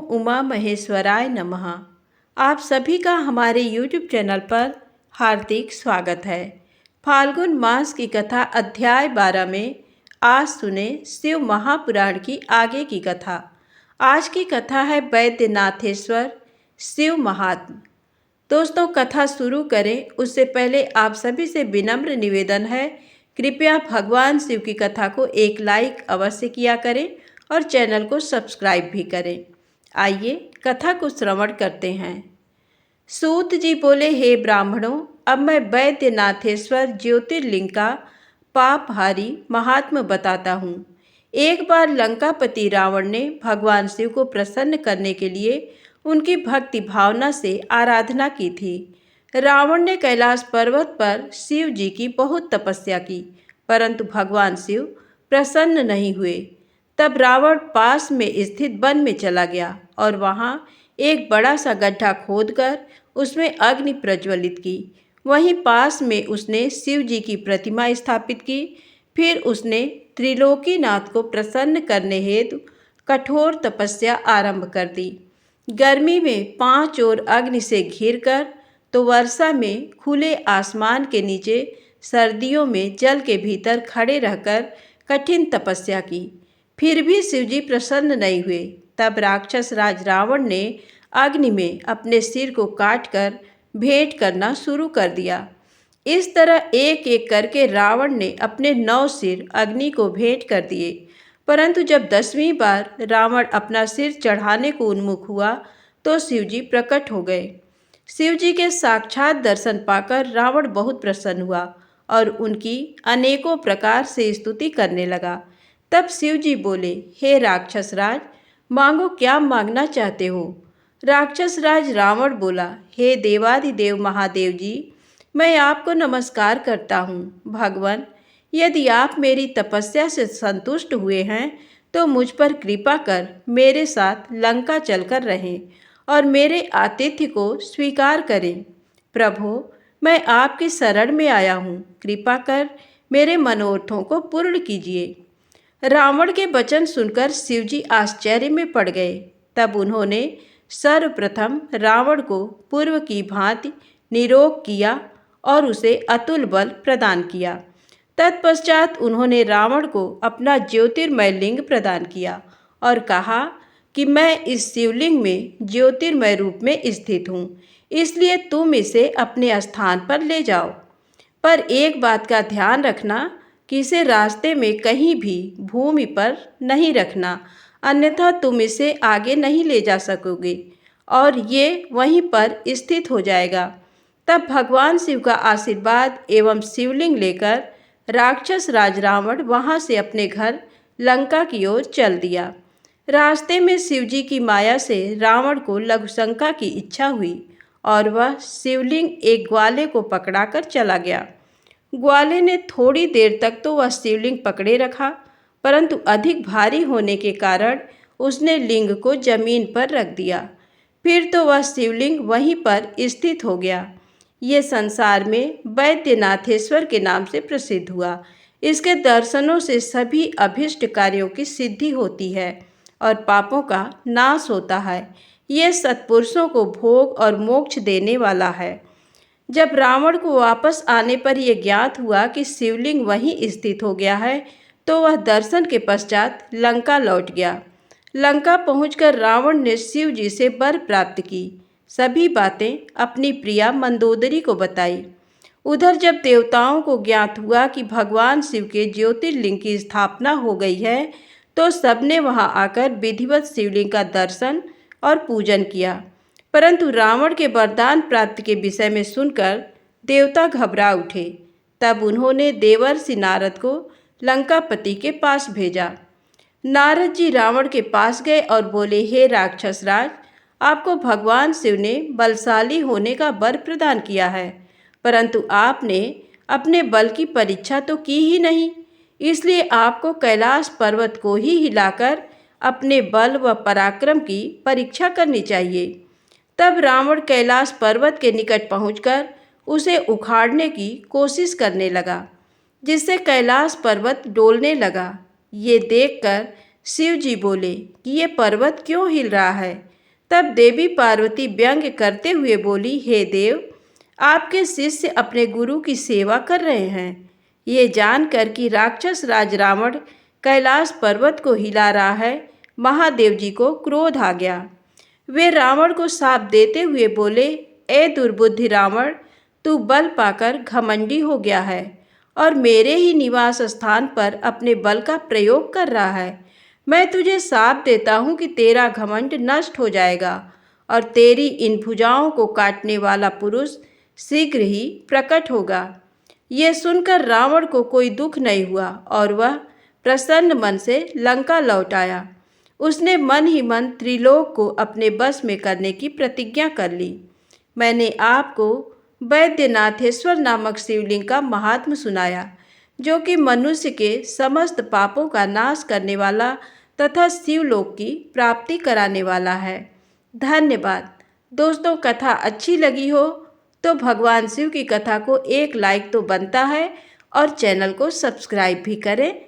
उमा महेश्वराय नमः। आप सभी का हमारे YouTube चैनल पर हार्दिक स्वागत है। फाल्गुन मास की कथा अध्याय 12 में आज सुने शिव महापुराण की आगे की कथा। आज की कथा है वैद्यनाथेश्वर शिव महात्म। दोस्तों, कथा शुरू करें उससे पहले आप सभी से विनम्र निवेदन है, कृपया भगवान शिव की कथा को एक लाइक अवश्य किया करें और चैनल को सब्सक्राइब भी करें। आइए कथा को श्रवण करते हैं। सूत जी बोले, हे ब्राह्मणों, अब मैं वैद्यनाथेश्वर ज्योतिर्लिंग का पापहारी महात्म बताता हूँ। एक बार लंकापति रावण ने भगवान शिव को प्रसन्न करने के लिए उनकी भक्ति भावना से आराधना की थी। रावण ने कैलाश पर्वत पर शिव जी की बहुत तपस्या की, परंतु भगवान शिव प्रसन्न नहीं हुए। तब रावण पास में स्थित वन में चला गया और वहाँ एक बड़ा सा गड्ढा खोदकर उसमें अग्नि प्रज्वलित की। वहीं पास में उसने शिव जी की प्रतिमा स्थापित की। फिर उसने त्रिलोकीनाथ को प्रसन्न करने हेतु कठोर तपस्या आरंभ कर दी। गर्मी में 5 ओर अग्नि से घिरकर, तो वर्षा में खुले आसमान के नीचे, सर्दियों में जल के भीतर खड़े रहकर कठिन तपस्या की। फिर भी शिवजी प्रसन्न नहीं हुए। तब राक्षस राज रावण ने अग्नि में अपने सिर को काटकर भेंट करना शुरू कर दिया। इस तरह एक एक करके रावण ने अपने 9 सिर अग्नि को भेंट कर दिए। परंतु जब 10वीं बार रावण अपना सिर चढ़ाने को उन्मुख हुआ तो शिवजी प्रकट हो गए। शिवजी के साक्षात दर्शन पाकर रावण बहुत प्रसन्न हुआ और उनकी अनेकों प्रकार से स्तुति करने लगा। तब शिवजी बोले, हे राक्षस राज, मांगो, क्या मांगना चाहते हो? राक्षस राज रावण बोला, हे देवादिदेव महादेव जी, मैं आपको नमस्कार करता हूँ। भगवान, यदि आप मेरी तपस्या से संतुष्ट हुए हैं तो मुझ पर कृपा कर मेरे साथ लंका चलकर रहें और मेरे आतिथ्य को स्वीकार करें। प्रभु, मैं आपकी शरण में आया हूँ, कृपा कर मेरे मनोरथों को पूर्ण कीजिए। रावण के वचन सुनकर शिवजी आश्चर्य में पड़ गए। तब उन्होंने सर्वप्रथम रावण को पूर्व की भांति निरोग किया और उसे अतुल बल प्रदान किया। तत्पश्चात उन्होंने रावण को अपना ज्योतिर्मय लिंग प्रदान किया और कहा कि मैं इस शिवलिंग में ज्योतिर्मय रूप में स्थित हूँ, इसलिए तुम इसे अपने स्थान पर ले जाओ। पर एक बात का ध्यान रखना कि इसे रास्ते में कहीं भी भूमि पर नहीं रखना, अन्यथा तुम इसे आगे नहीं ले जा सकोगे और ये वहीं पर स्थित हो जाएगा। तब भगवान शिव का आशीर्वाद एवं शिवलिंग लेकर राक्षस राज रावण वहाँ से अपने घर लंका की ओर चल दिया। रास्ते में शिवजी की माया से रावण को लघुशंका की इच्छा हुई और वह शिवलिंग एक ग्वाले को पकड़ाकर चला गया। ग्वाले ने थोड़ी देर तक तो वह शिवलिंग पकड़े रखा, परंतु अधिक भारी होने के कारण उसने लिंग को जमीन पर रख दिया। फिर तो वह शिवलिंग वहीं पर स्थित हो गया। ये संसार में वैद्यनाथेश्वर के नाम से प्रसिद्ध हुआ। इसके दर्शनों से सभी अभिष्ट कार्यों की सिद्धि होती है और पापों का नाश होता है। ये सत्पुरुषों को भोग और मोक्ष देने वाला है। जब रावण को वापस आने पर यह ज्ञात हुआ कि शिवलिंग वहीं स्थित हो गया है, तो वह दर्शन के पश्चात लंका लौट गया। लंका पहुंचकर रावण ने शिव जी से वर प्राप्त की। सभी बातें अपनी प्रिया मंदोदरी को बताई। उधर जब देवताओं को ज्ञात हुआ कि भगवान शिव के ज्योतिर्लिंग की स्थापना हो गई है, तो सबने वहां आकर विधिवत शिवलिंग का दर्शन और पूजन किया। परंतु रावण के वरदान प्राप्ति के विषय में सुनकर देवता घबरा उठे। तब उन्होंने देवर्षि नारद को लंकापति के पास भेजा। नारद जी रावण के पास गए और बोले, हे राक्षस राज, आपको भगवान शिव ने बलशाली होने का वर प्रदान किया है, परंतु आपने अपने बल की परीक्षा तो की ही नहीं, इसलिए आपको कैलाश पर्वत को ही हिलाकर अपने बल व पराक्रम की परीक्षा करनी चाहिए। तब रावण कैलाश पर्वत के निकट पहुंचकर उसे उखाड़ने की कोशिश करने लगा, जिससे कैलाश पर्वत डोलने लगा। ये देखकर शिव जी बोले कि ये पर्वत क्यों हिल रहा है। तब देवी पार्वती व्यंग्य करते हुए बोली, हे देव, आपके शिष्य अपने गुरु की सेवा कर रहे हैं। ये जानकर कि राक्षस राज रावण कैलाश पर्वत को हिला रहा है, महादेव जी को क्रोध आ गया। वे रावण को शाप देते हुए बोले, ए दुर्बुद्धि रावण, तू बल पाकर घमंडी हो गया है और मेरे ही निवास स्थान पर अपने बल का प्रयोग कर रहा है। मैं तुझे शाप देता हूँ कि तेरा घमंड नष्ट हो जाएगा और तेरी इन भुजाओं को काटने वाला पुरुष शीघ्र ही प्रकट होगा। ये सुनकर रावण को कोई दुख नहीं हुआ और वह प्रसन्न मन से लंका लौट आया। उसने मन ही मन त्रिलोक को अपने बस में करने की प्रतिज्ञा कर ली। मैंने आपको वैद्यनाथेश्वर नामक शिवलिंग का महात्म्य सुनाया, जो कि मनुष्य के समस्त पापों का नाश करने वाला तथा शिवलोक की प्राप्ति कराने वाला है। धन्यवाद। दोस्तों, कथा अच्छी लगी हो तो भगवान शिव की कथा को एक लाइक तो बनता है और चैनल को सब्सक्राइब भी करें।